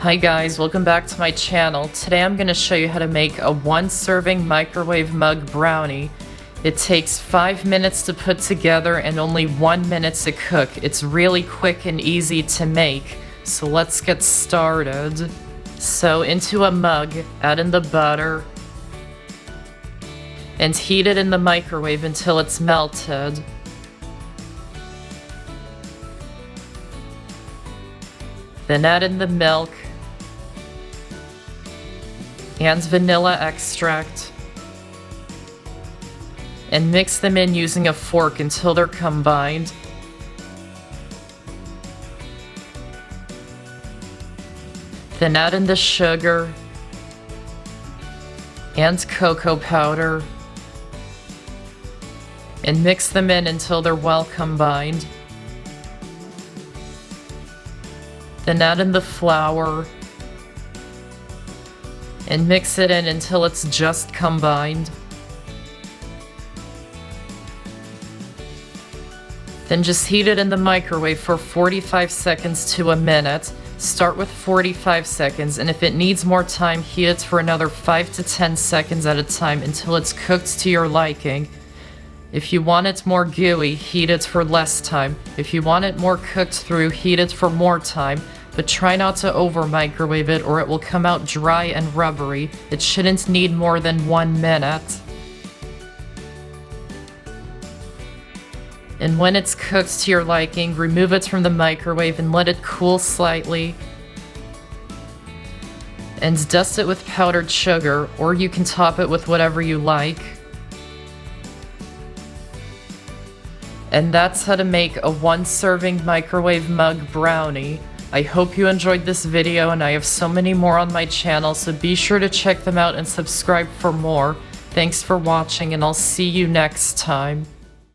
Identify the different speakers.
Speaker 1: Hi guys, welcome back to my channel. Today I'm going to show you how to make a one-serving microwave mug brownie. It takes 5 minutes to put together and only 1 minute to cook. It's really quick and easy to make, so let's get started. So into a mug, add in the butter and heat it in the microwave until it's melted. Then add in the milk and vanilla extract and mix them in using a fork until they're combined. Then add in the sugar and cocoa powder and mix them in until they're well combined. Then add in the flour and mix it in until it's just combined. Then just heat it in the microwave for 45 seconds to a minute. Start with 45 seconds, and if it needs more time, heat it for another 5 to 10 seconds at a time until it's cooked to your liking. If you want it more gooey, heat it for less time. If you want it more cooked through, heat it for more time. But try not to over-microwave it or it will come out dry and rubbery. It shouldn't need more than 1 minute. And when it's cooked to your liking, remove it from the microwave and let it cool slightly. And dust it with powdered sugar, or you can top it with whatever you like. And that's how to make a one-serving microwave mug brownie. I hope you enjoyed this video, and I have so many more on my channel, so be sure to check them out and subscribe for more. Thanks for watching, and I'll see you next time.